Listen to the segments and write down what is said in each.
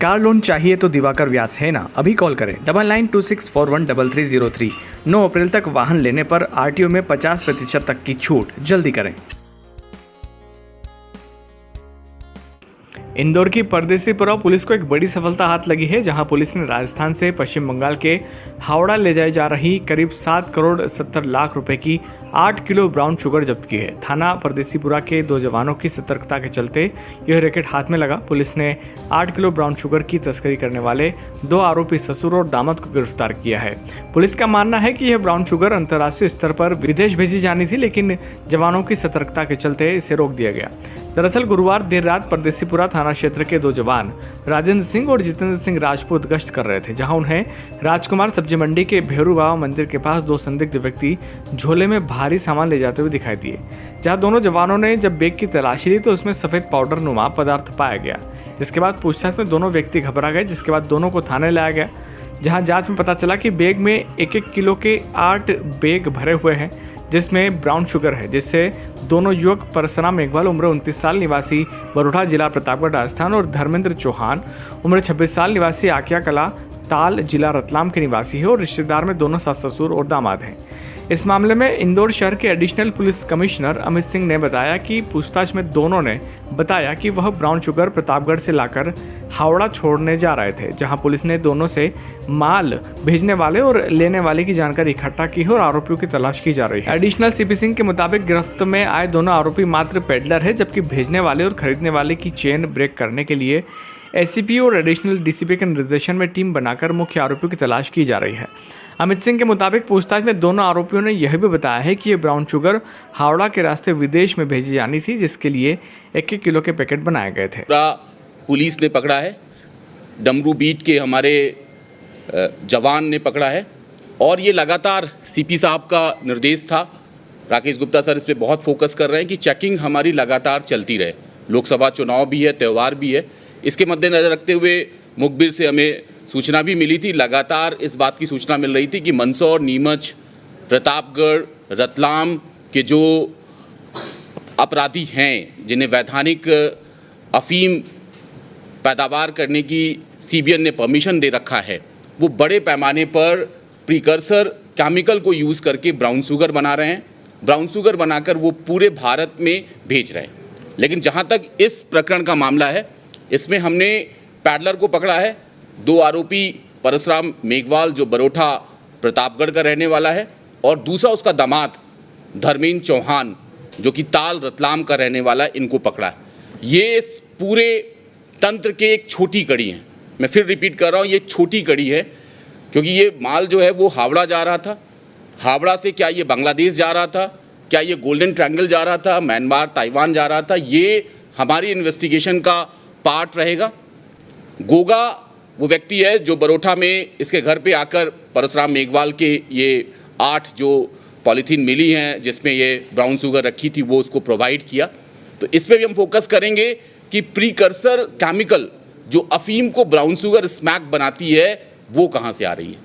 Car loan चाहिए तो दिवाकर व्यास है ना, अभी कॉल करें 9926413303। 9 अप्रैल तक वाहन लेने पर आरटीओ में 50% तक की छूट, जल्दी करें। इंदौर की परदेसीपुरा पुलिस को एक बड़ी सफलता हाथ लगी है, जहां पुलिस ने राजस्थान से पश्चिम बंगाल के हावड़ा ले जाई जा रही करीब 7 करोड़ 70 लाख रुपए की 8 किलो ब्राउन शुगर जब्त की है। थाना परदेसीपुरा के 2 जवानों की सतर्कता के चलते यह रैकेट हाथ में लगा। पुलिस ने 8 किलो ब्राउन शुगर की तस्करी करने वाले 2 आरोपी ससुर और दामाद को गिरफ्तार किया है। पुलिस का मानना है कि यह ब्राउन शुगर अंतर्राष्ट्रीय स्तर पर विदेश भेजी जानी थी, लेकिन जवानों की सतर्कता के चलते इसे रोक दिया गया। दरअसल गुरुवार देर रात परदेसीपुरा थाना क्षेत्र के 2 जवान राजेंद्र सिंह और जितेंद्र सिंह राजपूत गश्त कर रहे थे, जहां उन्हें राजकुमार सब्जी मंडी के भेरू बाबा मंदिर के पास 2 संदिग्ध व्यक्ति झोले में भारी सामान ले जाते हुए दिखाई दिए। जहां दोनों जवानों ने जब बैग की तलाशी ली तो उसमें सफेद पाउडर नुमा पदार्थ पाया गया, जिसके बाद पूछताछ में दोनों व्यक्ति घबरा गए, जिसके बाद दोनों को थाने लाया गया, जहां जांच में पता चला कि बैग में 1-1 किलो के 8 बैग भरे हुए हैं, जिसमें ब्राउन शुगर है, जिससे दोनों युवक परसराम मेघवाल उम्र 29 साल निवासी बरोठा जिला प्रतापगढ़ राजस्थान और धर्मेंद्र चौहान उम्र 26 साल निवासी आकिया कला ताल जिला रतलाम के निवासी है और रिश्तेदार में दोनों सास ससुर और दामाद हैं। इस मामले में इंदौर शहर के additional police commissioner Amit Singh ने बताया कि पूछताछ में दोनों ने बताया कि वह ब्राउन शुगर प्रतापगढ़ से लाकर हावड़ा छोड़ने जा रहे थे, जहां पुलिस ने दोनों से माल भेजने वाले और लेने वाले की जानकारी इकट्ठा की है और आरोपियों की तलाश की जा रही है। एडिशनल सीपी सिंह के मुताबिक गिरफ्त में आए दोनों आरोपी मात्र पेडलर है, जबकि भेजने वाले और खरीदने वाले की चेन ब्रेक करने के लिए एसीपी और एडिशनल डीसीपी के निर्देशन में टीम बनाकर मुख्य आरोपियों की तलाश की जा रही है। अमित सिंह के मुताबिक पूछताछ में दोनों आरोपियों ने यह भी बताया है कि ये ब्राउन शुगर हावड़ा के रास्ते विदेश में भेजी जानी थी, जिसके लिए 1-1 किलो के पैकेट बनाए गए थे। पुलिस ने पकड़ा है, डमरू बीट के हमारे जवान ने पकड़ा है और ये लगातार सीपी साहब का निर्देश था। राकेश गुप्ता सर इस पर बहुत फोकस कर रहे हैं कि चेकिंग हमारी लगातार चलती रहे। लोकसभा चुनाव भी है, त्यौहार भी है, इसके मद्देनजर रखते हुए मुखबिर से हमें सूचना भी मिली थी। लगातार इस बात की सूचना मिल रही थी कि मंदसौर, नीमच, प्रतापगढ़, रतलाम के जो अपराधी हैं, जिन्हें वैधानिक अफीम पैदावार करने की सीबीएन ने परमिशन दे रखा है, वो बड़े पैमाने पर प्रीकर्सर केमिकल को यूज़ करके ब्राउन शुगर बना रहे हैं। ब्राउन शुगर बनाकर वो पूरे भारत में भेज रहे हैं। लेकिन जहाँ तक इस प्रकरण का मामला है, इसमें हमने पैडलर को पकड़ा है। 2 आरोपी परसराम मेघवाल जो बरोठा प्रतापगढ़ का रहने वाला है और दूसरा उसका दामाद धर्मेंद्र चौहान जो कि ताल रतलाम का रहने वाला है, इनको पकड़ा है। ये इस पूरे तंत्र के एक छोटी कड़ी है। मैं फिर रिपीट कर रहा हूँ, ये छोटी कड़ी है, क्योंकि ये माल जो है वो हावड़ा जा रहा था। हावड़ा से क्या ये बांग्लादेश जा रहा था, क्या ये गोल्डन ट्रायंगल जा रहा था, म्यांमार, ताइवान जा रहा था, ये हमारी इन्वेस्टिगेशन का पार्ट रहेगा। गोगा वो व्यक्ति है जो बरोठा में इसके घर पे आकर परसराम मेघवाल के ये 8 जो पॉलीथीन मिली हैं जिसमें ये ब्राउन शुगर रखी थी, वो उसको प्रोवाइड किया। तो इस पे भी हम फोकस करेंगे कि प्रीकर्सर केमिकल जो अफीम को ब्राउन शुगर स्मैक बनाती है वो कहाँ से आ रही है।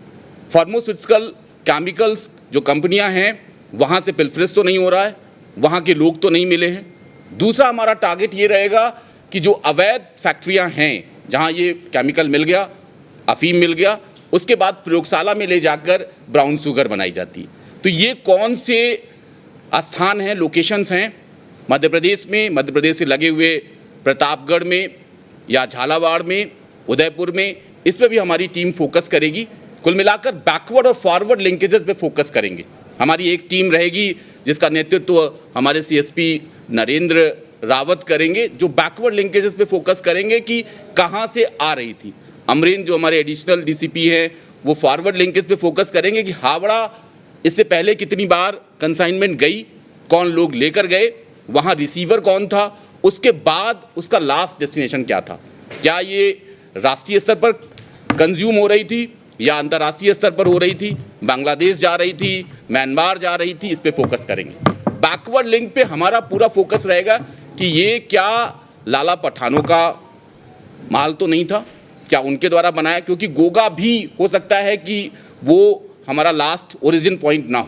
फार्मास्यूटिकल केमिकल्स जो कंपनियां हैं वहाँ से पिल्फरेज तो नहीं हो रहा है, वहाँ के लोग तो नहीं मिले हैं। दूसरा हमारा टारगेट ये रहेगा कि जो अवैध फैक्ट्रियां हैं जहां ये केमिकल मिल गया, अफीम मिल गया, उसके बाद प्रयोगशाला में ले जाकर ब्राउन शुगर बनाई जाती है। तो ये कौन से स्थान हैं, लोकेशंस हैं मध्य प्रदेश में, मध्य प्रदेश से लगे हुए प्रतापगढ़ में या झालावाड़ में, उदयपुर में, इस पर भी हमारी टीम फोकस करेगी। कुल मिलाकर बैकवर्ड और फॉरवर्ड लिंकेजेस पे फोकस करेंगे। हमारी एक टीम रहेगी जिसका नेतृत्व हमारे सीएसपी नरेंद्र रावत करेंगे, जो बैकवर्ड लिंकेजेस पे फोकस करेंगे कि कहाँ से आ रही थी। अमरीन जो हमारे एडिशनल डीसीपी हैं वो फॉरवर्ड लिंकेज पे फोकस करेंगे कि हावड़ा इससे पहले कितनी बार कंसाइनमेंट गई, कौन लोग लेकर गए, वहाँ रिसीवर कौन था, उसके बाद उसका लास्ट डेस्टिनेशन क्या था, क्या ये राष्ट्रीय स्तर पर कंज्यूम हो रही थी या अंतर्राष्ट्रीय स्तर पर हो रही थी, बांग्लादेश जा रही थी, म्यांमार जा रही थी, इस पे फोकस करेंगे। बैकवर्ड लिंक पे हमारा पूरा फोकस रहेगा कि ये क्या लाला पठानों का माल तो नहीं था, क्या उनके द्वारा बनाया, क्योंकि गोगा भी हो सकता है कि वो हमारा लास्ट ओरिजिन पॉइंट ना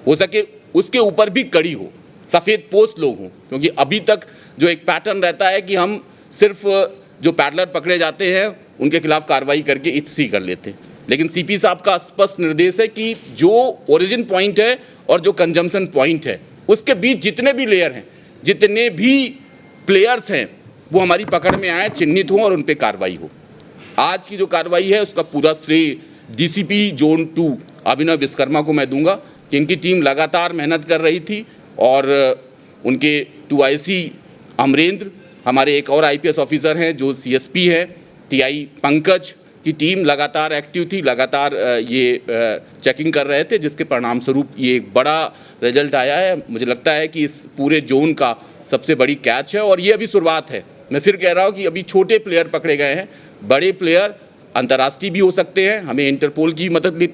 हो सके उसके ऊपर भी कड़ी हो, सफ़ेद पोस्ट लोग हों, क्योंकि अभी तक जो एक पैटर्न रहता है कि हम सिर्फ जो पैडलर पकड़े जाते हैं उनके खिलाफ कार्रवाई करके इत्सी कर लेते। लेकिन सीपी साहब का स्पष्ट निर्देश है कि जो ओरिजिन पॉइंट है और जो कंजम्पशन पॉइंट है उसके बीच जितने भी लेयर हैं, जितने भी प्लेयर्स हैं, वो हमारी पकड़ में आए, चिन्हित हों और उन पर कार्रवाई हो। आज की जो कार्रवाई है उसका पूरा श्रेय डीसीपी जोन 2 अभिनव विश्वकर्मा को मैं दूंगा कि इनकी टीम लगातार मेहनत कर रही थी और उनके 2IC अमरेंद्र, हमारे एक और IPS ऑफिसर हैं जो CSP है, TI पंकज की टीम लगातार एक्टिव थी, लगातार ये चेकिंग कर रहे थे, जिसके परिणाम स्वरूप ये एक बड़ा रिजल्ट आया है। मुझे लगता है कि इस पूरे जोन का सबसे बड़ी कैच है और ये अभी शुरुआत है। मैं फिर कह रहा हूँ कि अभी छोटे प्लेयर पकड़े गए हैं, बड़े प्लेयर अंतर्राष्ट्रीय भी हो सकते हैं, हमें इंटरपोल की मदद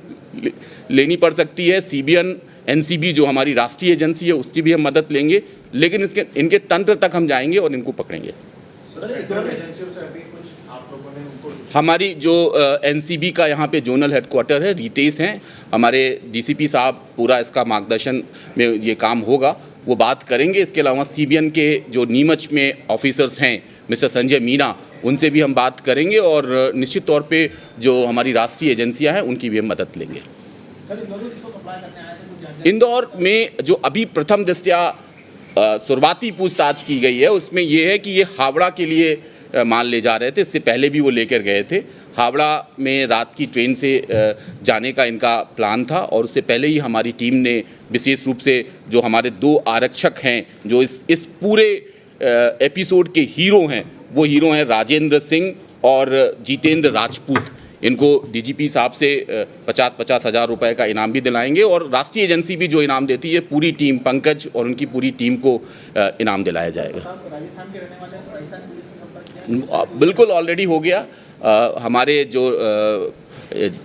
लेनी पड़ सकती है, CBN NCB जो हमारी राष्ट्रीय एजेंसी है उसकी भी हम मदद लेंगे, लेकिन इनके तंत्र तक हम जाएंगे और इनको पकड़ेंगे। हमारी जो NCB का यहाँ पे जोनल हेडक्वार्टर है, रितेश हैं, हमारे DCP साहब पूरा इसका मार्गदर्शन में ये काम होगा, वो बात करेंगे। इसके अलावा CBN के जो नीमच में ऑफिसर्स हैं मिस्टर संजय मीना, उनसे भी हम बात करेंगे और निश्चित तौर पे जो हमारी राष्ट्रीय एजेंसियां हैं उनकी भी हम मदद लेंगे। इंदौर में जो अभी प्रथम दृष्टया शुरुआती पूछताछ की गई है उसमें ये है कि ये हावड़ा के लिए माल ले जा रहे थे, इससे पहले भी वो लेकर गए थे। हावड़ा में रात की ट्रेन से जाने का इनका प्लान था और उससे पहले ही हमारी टीम ने विशेष रूप से जो हमारे 2 आरक्षक हैं जो इस पूरे एपिसोड के हीरो हैं, वो हीरो हैं राजेंद्र सिंह और जितेंद्र राजपूत। इनको DGP साहब से 50-50 हज़ार रुपये का इनाम भी दिलाएंगे और राष्ट्रीय एजेंसी भी जो इनाम देती है पूरी टीम, पंकज और उनकी पूरी टीम को इनाम दिलाया जाएगा। बिल्कुल ऑलरेडी हो गया। हमारे जो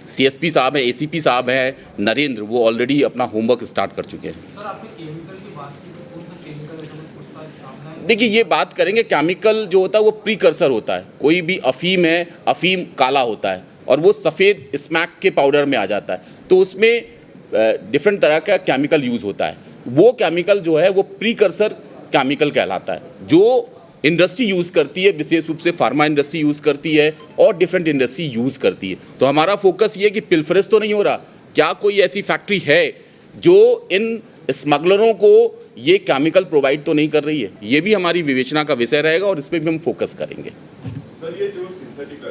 CSP साहब हैं, ACP साहब हैं नरेंद्र, वो ऑलरेडी अपना होमवर्क स्टार्ट कर चुके हैं। सर, आपने केमिकल की बात की तो कौन सा केमिकल है जो उसका सामना है? देखिए, ये बात करेंगे, केमिकल जो होता है वो प्रीकर्सर होता है। कोई भी अफीम है, अफीम काला होता है और वो सफ़ेद स्मैक के पाउडर में आ जाता है, तो उसमें डिफरेंट तरह का केमिकल यूज़ होता है। वो केमिकल जो है वो प्रीकर्सर केमिकल कहलाता है, जो इंडस्ट्री यूज़ करती है, विशेष रूप से फार्मा इंडस्ट्री यूज़ करती है और डिफरेंट इंडस्ट्री यूज़ करती है। तो हमारा फोकस ये है कि पिल्फरेज तो नहीं हो रहा, क्या कोई ऐसी फैक्ट्री है जो इन स्मगलरों को ये केमिकल प्रोवाइड तो नहीं कर रही है। ये भी हमारी विवेचना का विषय रहेगा और इस पर भी हम फोकस करेंगे। सर, ये जो सिंथेटिक